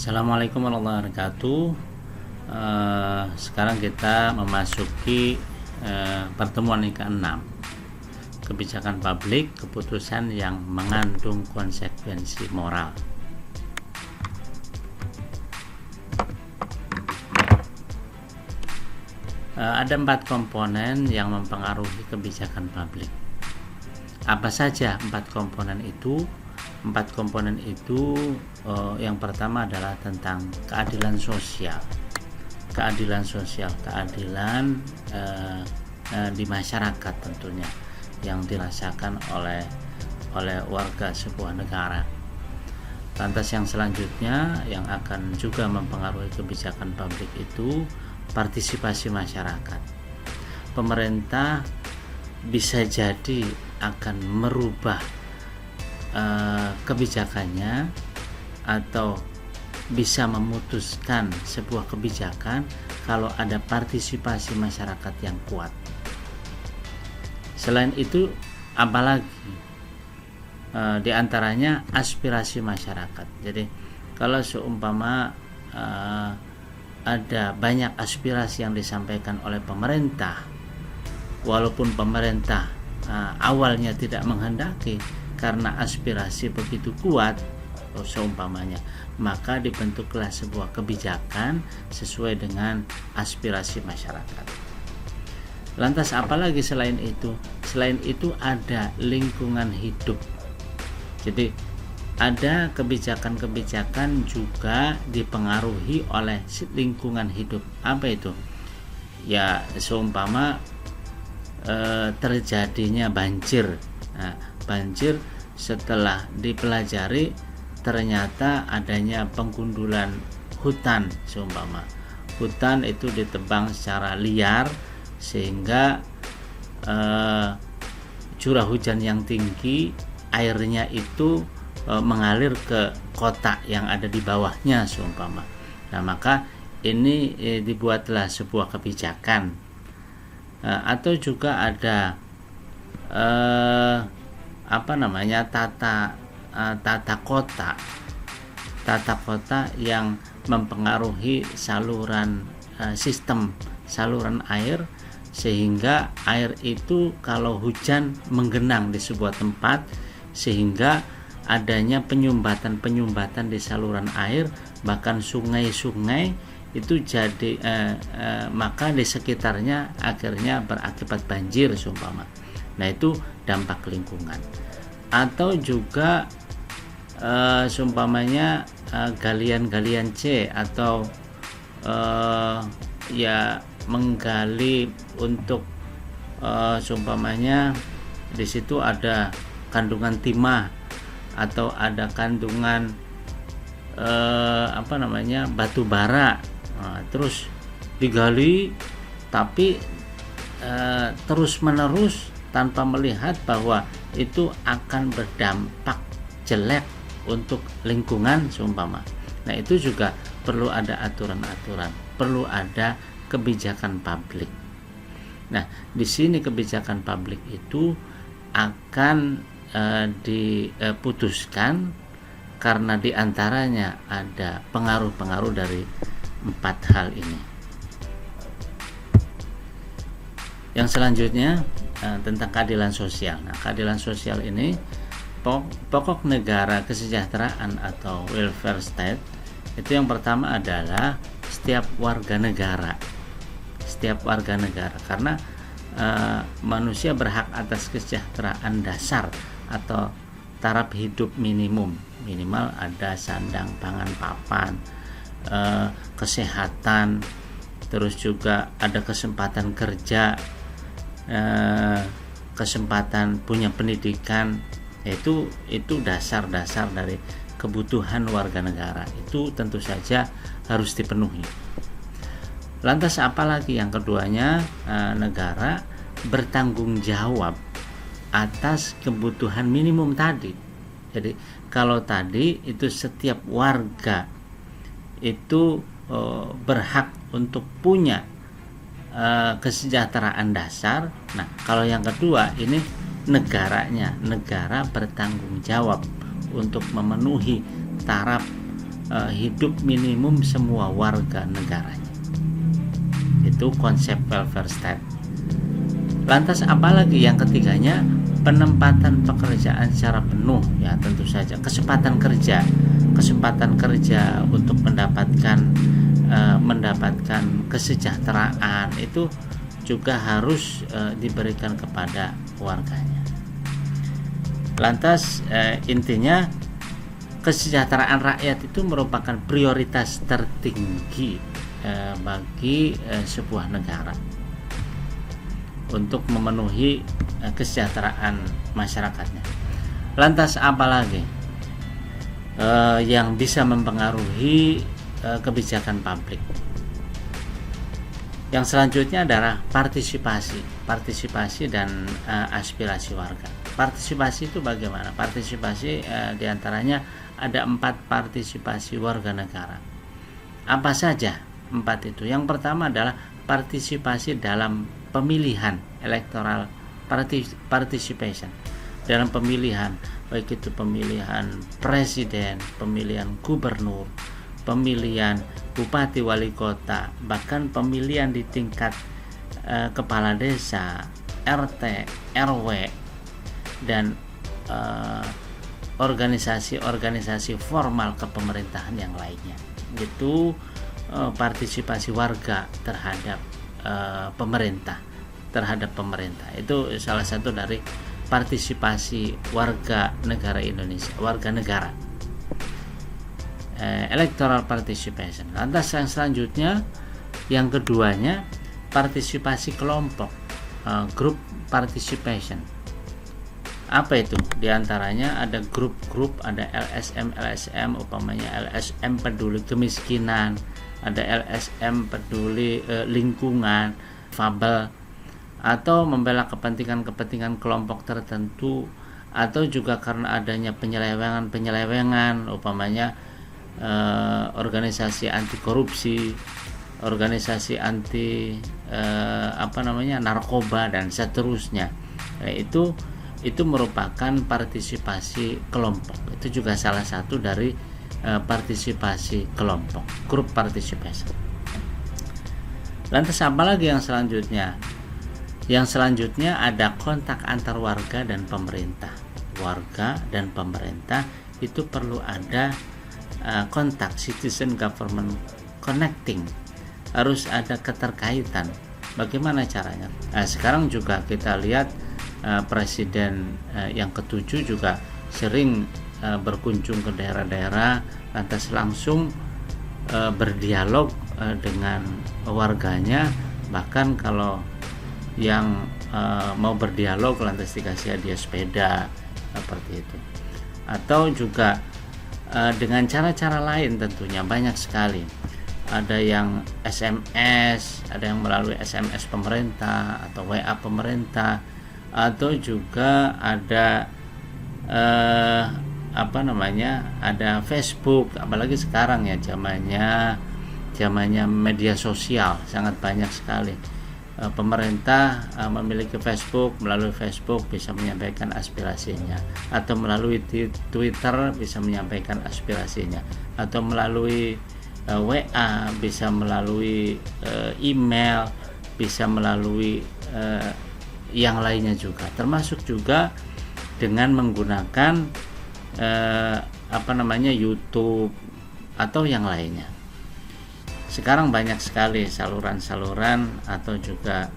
Assalamualaikum warahmatullahi wabarakatuh. Sekarang kita memasuki pertemuan yang ke-6, kebijakan publik, keputusan yang mengandung konsekuensi moral. Ada 4 komponen yang mempengaruhi kebijakan publik. Apa saja 4 komponen itu? 4 komponen itu yang pertama adalah tentang keadilan sosial, keadilan di masyarakat tentunya yang dirasakan oleh warga sebuah negara. Lantas yang selanjutnya yang akan juga mempengaruhi kebijakan publik itu partisipasi masyarakat. Pemerintah bisa jadi akan merubah kebijakannya atau bisa memutuskan sebuah kebijakan kalau ada partisipasi masyarakat yang kuat. Selain itu, apalagi di antaranya aspirasi masyarakat. Jadi kalau seumpama ada banyak aspirasi yang disampaikan oleh pemerintah, walaupun pemerintah awalnya tidak menghendaki, karena aspirasi begitu kuat seumpamanya, maka dibentuklah sebuah kebijakan sesuai dengan aspirasi masyarakat. Lantas apalagi selain itu? Selain itu ada lingkungan hidup. Jadi ada kebijakan-kebijakan juga dipengaruhi oleh lingkungan hidup. Apa itu? Ya seumpama terjadinya banjir. Nah, banjir setelah dipelajari ternyata adanya penggundulan hutan, seumpama hutan itu ditebang secara liar sehingga curah hujan yang tinggi airnya itu mengalir ke kota yang ada di bawahnya, seumpama. Nah, maka ini dibuatlah sebuah kebijakan. Atau juga ada tata kota yang mempengaruhi sistem saluran air, sehingga air itu kalau hujan menggenang di sebuah tempat, sehingga adanya penyumbatan di saluran air, bahkan sungai-sungai itu jadi maka di sekitarnya akhirnya berakibat banjir, seumpama. Nah, itu dampak lingkungan. Atau juga seumpamanya galian-galian C atau menggali untuk seumpamanya di situ ada kandungan timah atau ada kandungan batu bara. Terus digali tapi terus menerus tanpa melihat bahwa itu akan berdampak jelek untuk lingkungan, seumpama. Nah, itu juga perlu ada aturan-aturan, perlu ada kebijakan publik. Nah, di sini kebijakan publik itu akan diputuskan karena diantaranya ada pengaruh-pengaruh dari 4 hal ini. Yang selanjutnya tentang keadilan sosial. Nah, keadilan sosial ini pokok negara kesejahteraan atau welfare state itu yang pertama adalah setiap warga negara, karena manusia berhak atas kesejahteraan dasar atau taraf hidup minimal ada sandang, pangan, papan, kesehatan, terus juga ada kesempatan kerja, kesempatan punya pendidikan. Itu dasar-dasar dari kebutuhan warga negara, itu tentu saja harus dipenuhi. Lantas apalagi yang keduanya, negara bertanggung jawab atas kebutuhan minimum tadi. Jadi kalau tadi itu setiap warga itu berhak untuk punya kesejahteraan dasar. Nah, kalau yang kedua ini negara bertanggung jawab untuk memenuhi taraf hidup minimum semua warga negaranya. Itu konsep welfare state. Lantas apalagi yang ketiganya? Penempatan pekerjaan secara penuh, ya tentu saja kesempatan kerja untuk mendapatkan kesejahteraan itu juga harus diberikan kepada warganya. Lantas intinya kesejahteraan rakyat itu merupakan prioritas tertinggi bagi sebuah negara untuk memenuhi kesejahteraan masyarakatnya. Lantas apalagi yang bisa mempengaruhi kebijakan publik? Yang selanjutnya adalah partisipasi dan aspirasi warga. Partisipasi itu bagaimana? Partisipasi diantaranya ada 4 partisipasi warga negara. Apa saja 4 itu? Yang pertama adalah partisipasi dalam pemilihan, electoral participation, dalam pemilihan, baik itu pemilihan presiden, pemilihan gubernur, pemilihan bupati wali kota, bahkan pemilihan di tingkat kepala desa, RT, RW, dan organisasi-organisasi formal kepemerintahan yang lainnya. Itu partisipasi warga terhadap pemerintah itu salah satu dari partisipasi warga negara Indonesia, warga negara, electoral participation. Lantas yang selanjutnya, yang keduanya, partisipasi kelompok, group participation. Apa itu? Di antaranya ada grup-grup, ada LSM, umpamanya LSM peduli kemiskinan, ada LSM peduli lingkungan, fabel, atau membela kepentingan kelompok tertentu, atau juga karena adanya penyelewengan, umpamanya organisasi anti korupsi, organisasi anti narkoba dan seterusnya. Itu merupakan partisipasi kelompok. Itu juga salah satu dari partisipasi kelompok, group participation. Lantas apa lagi yang selanjutnya? Yang selanjutnya ada kontak antar warga dan pemerintah. Warga dan pemerintah itu perlu ada kontak, citizen government connecting. Harus ada keterkaitan. Bagaimana caranya? Sekarang juga kita lihat Presiden yang ke-7 juga sering berkunjung ke daerah-daerah, lantas langsung berdialog dengan warganya. Bahkan kalau yang mau berdialog lantas dikasih hadiah sepeda seperti itu. Atau juga dengan cara-cara lain, tentunya banyak sekali. Ada yang SMS, ada yang melalui SMS pemerintah atau WA pemerintah, atau juga ada ada Facebook. Apalagi sekarang ya zamannya media sosial, sangat banyak sekali. Pemerintah memiliki Facebook, melalui Facebook bisa menyampaikan aspirasinya, atau melalui Twitter bisa menyampaikan aspirasinya, atau melalui WA, bisa melalui email, bisa melalui yang lainnya juga, termasuk juga dengan menggunakan YouTube atau yang lainnya. Sekarang banyak sekali saluran-saluran atau juga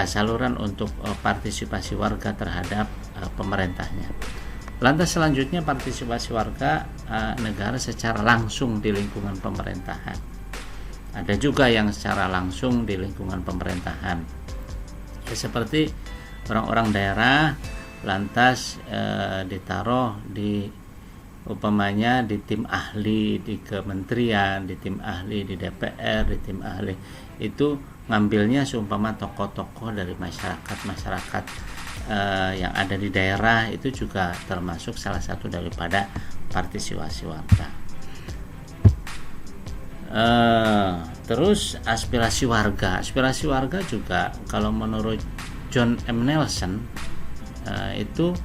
saluran untuk partisipasi warga terhadap pemerintahnya. Lantas selanjutnya partisipasi warga negara secara langsung di lingkungan pemerintahan. Ada juga yang secara langsung di lingkungan pemerintahan, ya, seperti orang-orang daerah lantas ditaruh di umpamanya di tim ahli di kementerian, di tim ahli di DPR, di tim ahli itu ngambilnya seumpama tokoh-tokoh dari masyarakat yang ada di daerah. Itu juga termasuk salah satu daripada partisipasi warga. Terus aspirasi warga juga kalau menurut John M. Nelson itu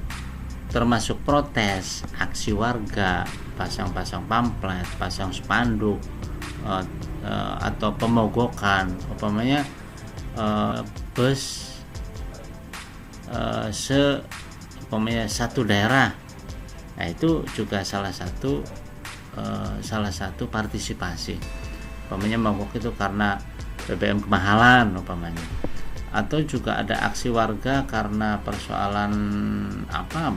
termasuk protes, aksi warga, pasang-pasang pamflet, pasang spanduk, atau pemogokan, umpamanya bus satu daerah. Nah, itu juga salah satu partisipasi. Umpamanya mogok itu karena BBM kemahalan umpamanya. Atau juga ada aksi warga karena persoalan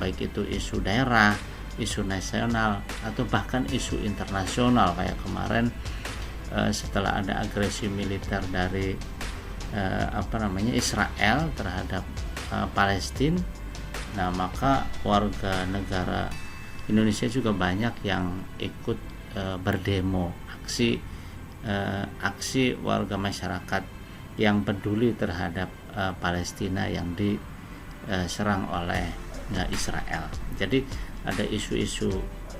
baik itu isu daerah, isu nasional, atau bahkan isu internasional kayak kemarin setelah ada agresi militer dari Israel terhadap Palestina. Nah, maka warga negara Indonesia juga banyak yang ikut berdemo, aksi warga masyarakat yang peduli terhadap Palestina yang diserang oleh Israel. Jadi ada isu-isu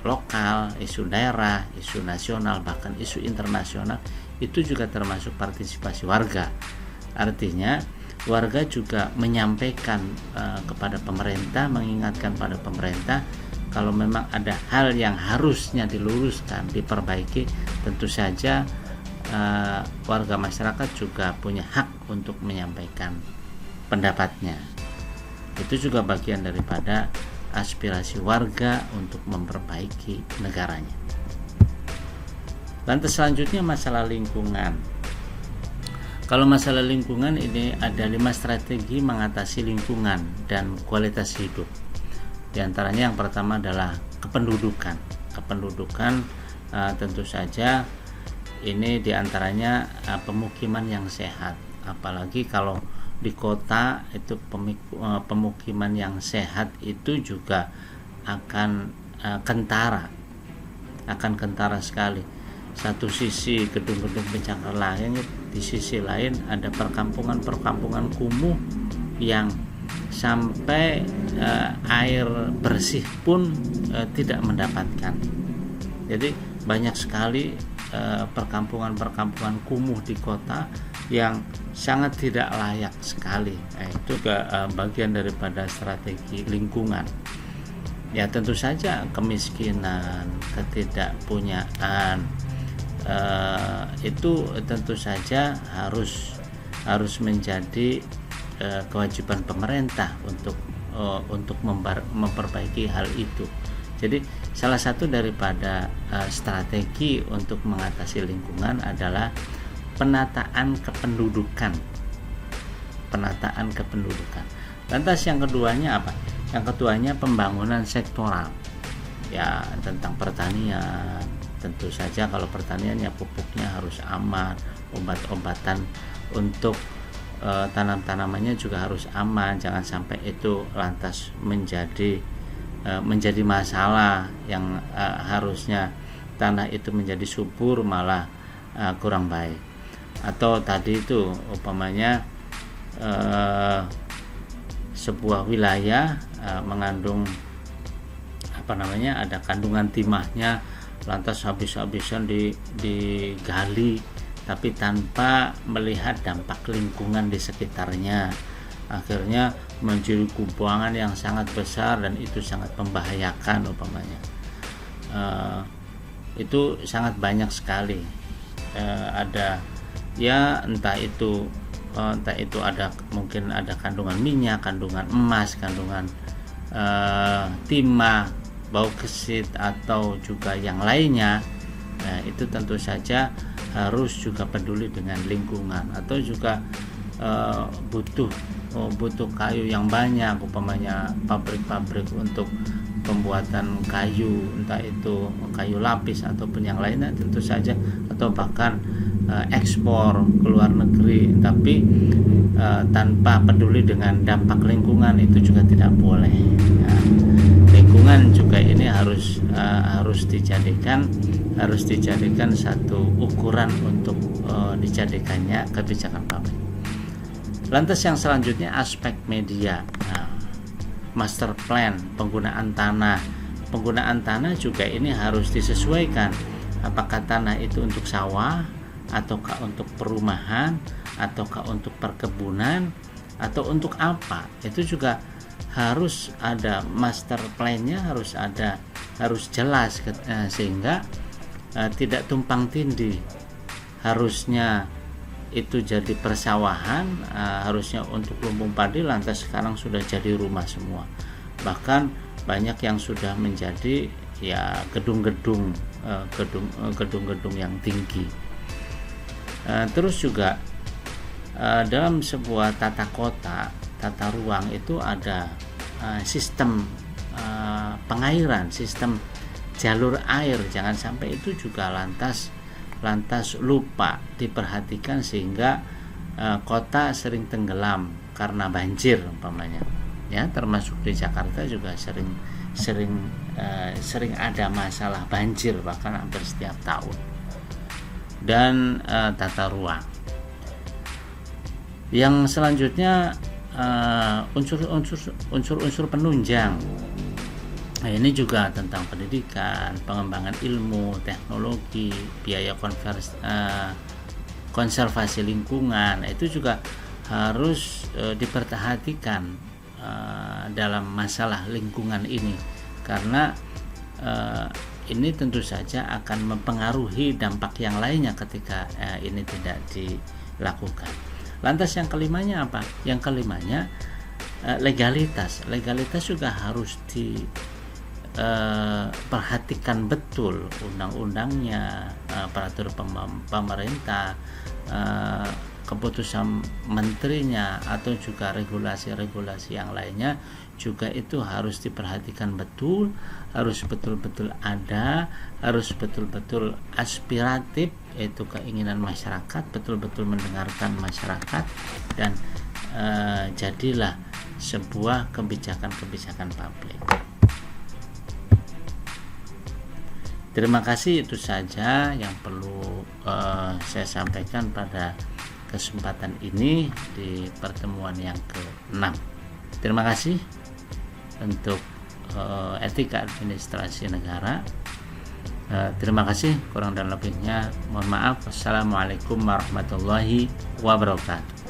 lokal, isu daerah, isu nasional, bahkan isu internasional, itu juga termasuk partisipasi warga. Artinya warga juga menyampaikan kepada pemerintah, mengingatkan pada pemerintah kalau memang ada hal yang harusnya diluruskan, diperbaiki. Tentu saja warga masyarakat juga punya hak untuk menyampaikan pendapatnya. Itu juga bagian daripada aspirasi warga untuk memperbaiki negaranya. Lantas selanjutnya masalah lingkungan. Kalau masalah lingkungan ini ada 5 strategi mengatasi lingkungan dan kualitas hidup. Di antaranya yang pertama adalah kependudukan. Kependudukan tentu saja ini di antaranya pemukiman yang sehat. Apalagi kalau di kota itu pemukiman yang sehat itu juga akan kentara sekali. Satu sisi gedung-gedung pencakar langit, di sisi lain ada perkampungan kumuh yang sampai air bersih pun tidak mendapatkan. Jadi banyak sekali perkampungan kumuh di kota yang sangat tidak layak sekali. Itu juga bagian daripada strategi lingkungan. Ya, tentu saja kemiskinan, ketidakpunyaan itu tentu saja harus menjadi kewajiban pemerintah untuk memperbaiki hal itu. Jadi salah satu daripada strategi untuk mengatasi lingkungan adalah penataan kependudukan. Lantas yang keduanya apa? Yang keduanya pembangunan sektoral. Ya, tentang pertanian. Tentu saja kalau pertanian ya pupuknya harus aman, obat-obatan untuk tanam-tanamannya juga harus aman. Jangan sampai itu lantas menjadi masalah yang harusnya tanah itu menjadi subur malah kurang baik. Atau tadi itu umpamanya sebuah wilayah mengandung ada kandungan timahnya, lantas habis-habisan digali tapi tanpa melihat dampak lingkungan di sekitarnya, akhirnya menjadi kubangan yang sangat besar dan itu sangat membahayakan umpamanya. Itu sangat banyak sekali ada ya entah itu ada mungkin ada kandungan minyak, kandungan emas, kandungan timah, bauksit atau juga yang lainnya. Nah, itu tentu saja harus juga peduli dengan lingkungan. Atau juga butuh kayu yang banyak, umpamanya pabrik-pabrik untuk pembuatan kayu, entah itu kayu lapis ataupun yang lainnya tentu saja, atau bahkan ekspor ke luar negeri, tapi tanpa peduli dengan dampak lingkungan itu juga tidak boleh. Nah, lingkungan juga ini harus dijadikan satu ukuran untuk dijadikannya kebijakan publik. Lantas yang selanjutnya aspek media. Nah, master plan penggunaan tanah juga ini harus disesuaikan. Apakah tanah itu untuk sawah, ataukah untuk perumahan, ataukah untuk perkebunan, atau untuk apa? Itu juga harus ada master plan-nya, harus jelas, sehingga tidak tumpang tindih. Harusnya itu jadi persawahan, harusnya untuk lumbung padi, lantas sekarang sudah jadi rumah semua. Bahkan banyak yang sudah menjadi ya gedung-gedung yang tinggi. Terus juga dalam sebuah tata kota, tata ruang itu ada sistem pengairan, sistem jalur air. Jangan sampai itu juga lantas lupa diperhatikan, sehingga kota sering tenggelam karena banjir umpamanya. Ya, termasuk di Jakarta juga sering ada masalah banjir, bahkan hampir setiap tahun. Dan tata ruang. Yang selanjutnya unsur penunjang. Nah, ini juga tentang pendidikan, pengembangan ilmu, teknologi, biaya konservasi lingkungan. Itu juga harus diperhatikan dalam masalah lingkungan ini, karena ini tentu saja akan mempengaruhi dampak yang lainnya ketika ini tidak dilakukan. Lantas yang kelimanya apa? Yang kelimanya legalitas juga harus diperhatikan betul, undang-undangnya, peraturan pemerintah, keputusan menterinya, atau juga regulasi-regulasi yang lainnya juga itu harus diperhatikan betul, harus betul-betul ada, harus betul-betul aspiratif, yaitu keinginan masyarakat, betul-betul mendengarkan masyarakat, dan jadilah sebuah kebijakan-kebijakan publik. Terima kasih, itu saja yang perlu saya sampaikan pada kesempatan ini di pertemuan yang ke-6. Terima kasih untuk etika administrasi negara. Terima kasih, kurang dan lebihnya mohon maaf. Wassalamualaikum warahmatullahi wabarakatuh.